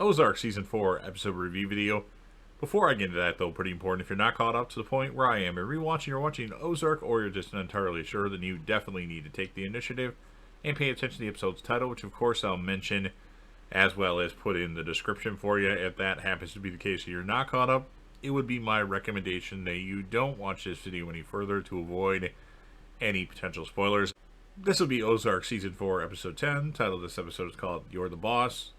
Ozark Season 4 episode review video. Before I get into that, though, pretty important, if you're not caught up to the point where I am and rewatching or watching Ozark, or you're just not entirely sure, then you definitely need to take the initiative and pay attention to the episode's title, which of course I'll mention as well as put in the description for you. If that happens to be the case and you're not caught up, it would be my recommendation that you don't watch this video any further to avoid any potential spoilers. This will be Ozark Season 4, Episode 10. Title of this episode is called You're the Boss.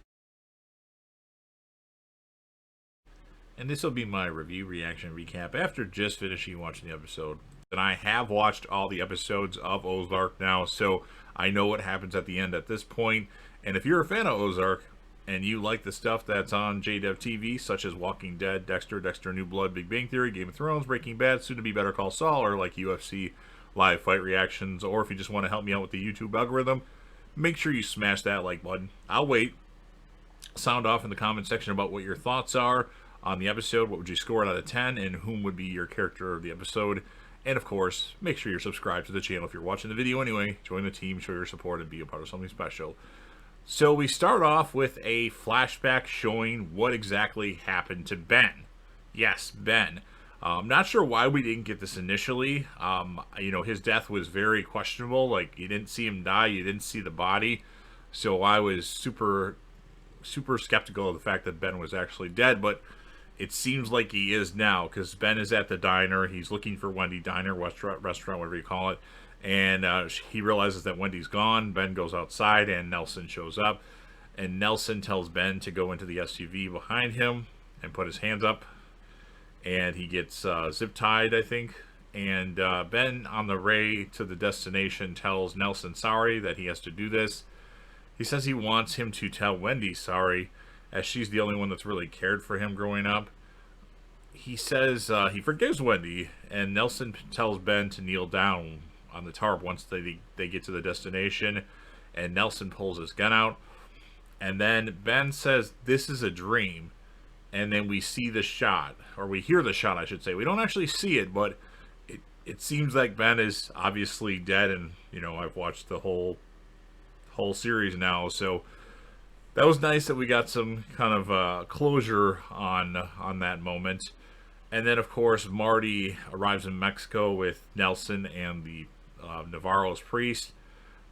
And this will be my review, reaction, recap after just finishing watching the episode. And I have watched all the episodes of Ozark now, so I know what happens at the end at this point. And if you're a fan of Ozark, and you like the stuff that's on JDev TV, such as Walking Dead, Dexter, New Blood, Big Bang Theory, Game of Thrones, Breaking Bad, soon to be Better Call Saul, or like UFC live fight reactions, or if you just want to help me out with the YouTube algorithm, make sure you smash that like button. I'll wait. Sound off in the comment section about what your thoughts are on the episode. What would you score it out of 10, and whom would be your character of the episode? And of course, make sure you're subscribed to the channel if you're watching the video anyway. Join the team, show your support, and be a part of something special. So we start off with a flashback showing what exactly happened to Ben. Yes, Ben. I'm not sure why we didn't get this initially. His death was very questionable. Like, you didn't see him die, you didn't see the body. So I was super skeptical of the fact that Ben was actually dead, but it seems like he is now, because Ben is at the diner. He's looking for Wendy, diner, restaurant, whatever you call it. And he realizes that Wendy's gone. Ben goes outside, and Nelson shows up. And Nelson tells Ben to go into the SUV behind him and put his hands up. And he gets zip-tied, I think. And Ben, on the way to the destination, tells Nelson sorry that he has to do this. He says he wants him to tell Wendy sorry, as she's the only one that's really cared for him growing up. He says he forgives Wendy, and Nelson tells Ben to kneel down on the tarp once they get to the destination. And Nelson pulls his gun out. And then Ben says, "This is a dream." And then we see the shot, or we hear the shot, I should say. We don't actually see it, but it seems like Ben is obviously dead. And, I've watched the whole series now, so that was nice that we got some kind of closure on that moment. And then, of course, Marty arrives in Mexico with Nelson and the Navarro's priest.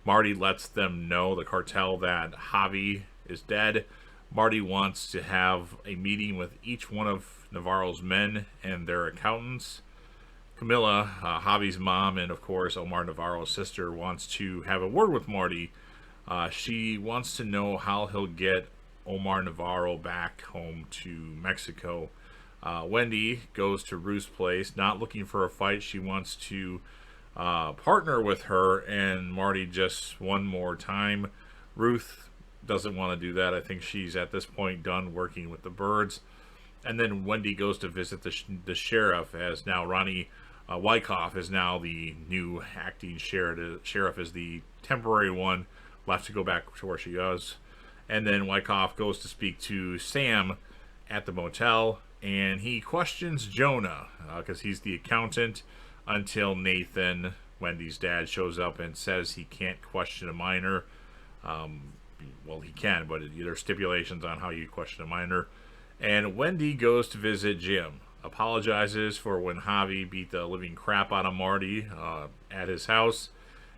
Marty lets them know, the cartel, that Javi is dead. Marty wants to have a meeting with each one of Navarro's men and their accountants. Camila, Javi's mom, and of course Omar Navarro's sister, wants to have a word with Marty. She wants to know how he'll get Omar Navarro back home to Mexico. Wendy goes to Ruth's place, not looking for a fight. She wants to partner with her and Marty just one more time. Ruth doesn't want to do that. I think she's at this point done working with the birds. And then Wendy goes to visit the sheriff, as now Ronnie Wyckoff is now the new acting sheriff, is the temporary one left to go back to where she was. And then Wyckoff goes to speak to Sam at the motel, and he questions Jonah because he's the accountant, until Nathan, Wendy's dad, shows up and says he can't question a minor. Well, he can, but there's stipulations on how you question a minor. And Wendy goes to visit Jim, apologizes for when Javi beat the living crap out of Marty at his house.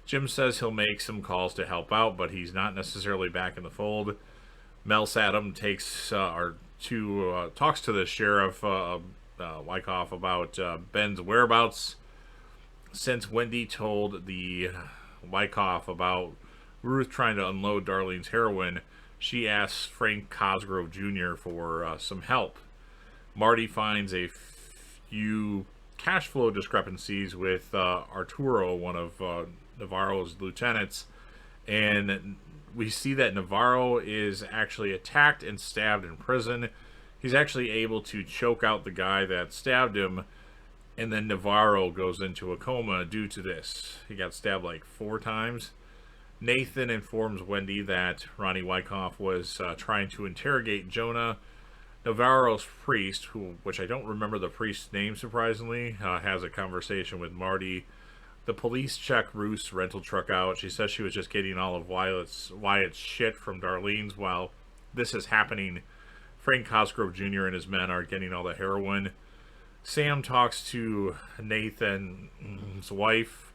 Jim says he'll make some calls to help out, but he's not necessarily back in the fold. Mel Saddam talks to the sheriff, Wyckoff, about Ben's whereabouts. Since Wendy told the Wyckoff about Ruth trying to unload Darlene's heroin, she asks Frank Cosgrove Jr. for some help. Marty finds a few cash flow discrepancies with Arturo, one of Navarro's lieutenants, and we see that Navarro is actually attacked and stabbed in prison. He's actually able to choke out the guy that stabbed him, and then Navarro goes into a coma due to this. He got stabbed like 4 times. Nathan informs Wendy that Ronnie Wyckoff was trying to interrogate Jonah. Navarro's priest, which I don't remember the priest's name, surprisingly, has a conversation with Marty. The police check Ruth's rental truck out. She says she was just getting all of Wyatt's shit from Darlene's while this is happening. Frank Cosgrove Jr. and his men are getting all the heroin. Sam talks to Nathan's wife.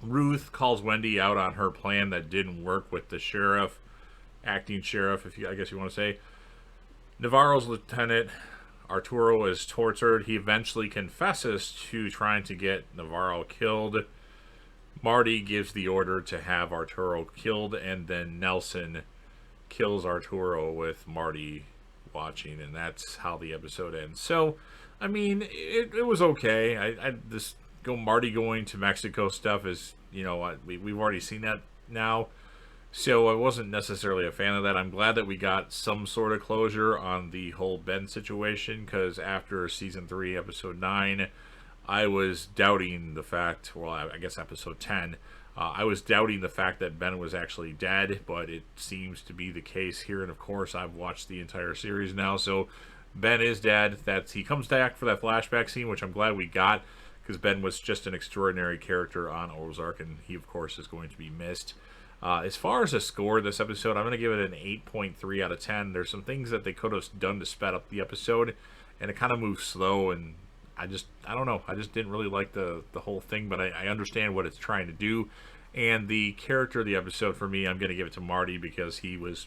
Ruth calls Wendy out on her plan that didn't work with the sheriff, acting sheriff, I guess you want to say. Navarro's lieutenant, Arturo, is tortured. He eventually confesses to trying to get Navarro killed. Marty gives the order to have Arturo killed, and then Nelson kills Arturo with Marty watching, and that's how the episode ends. So, I mean, it was okay. This Marty going to Mexico stuff is, we've already seen that now. So I wasn't necessarily a fan of that. I'm glad that we got some sort of closure on the whole Ben situation, because after season 3, episode 9, I was doubting the fact, well, I guess episode 10, I was doubting the fact that Ben was actually dead, but it seems to be the case here. And of course, I've watched the entire series now, so Ben is dead. He comes back for that flashback scene, which I'm glad we got, because Ben was just an extraordinary character on Ozark, and he, of course, is going to be missed. As far as a score this episode, I'm going to give it an 8.3 out of 10. There's some things that they could have done to sped up the episode, and it kind of moves slow, and I don't know. I just didn't really like the whole thing, but I understand what it's trying to do. And the character of the episode, for me, I'm going to give it to Marty, because he was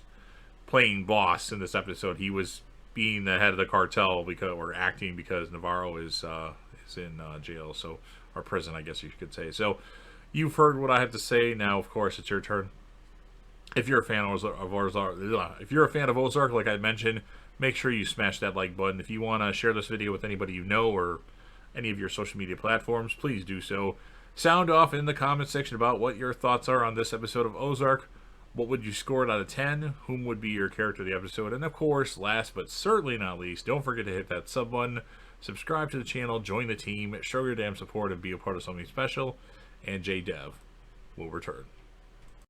playing boss in this episode. He was being the head of the cartel, or acting, because Navarro is in jail, or prison, I guess you could say. So, you've heard what I have to say. Now, of course, it's your turn. If you're a fan of Ozark, like I mentioned, make sure you smash that like button. If you want to share this video with anybody you know, or any of your social media platforms, please do so. Sound off in the comment section about what your thoughts are on this episode of Ozark. What would you score it out of 10? Whom would be your character of the episode? And of course, last but certainly not least, don't forget to hit that sub button, subscribe to the channel, join the team, show your damn support, and be a part of something special. And JDev will return.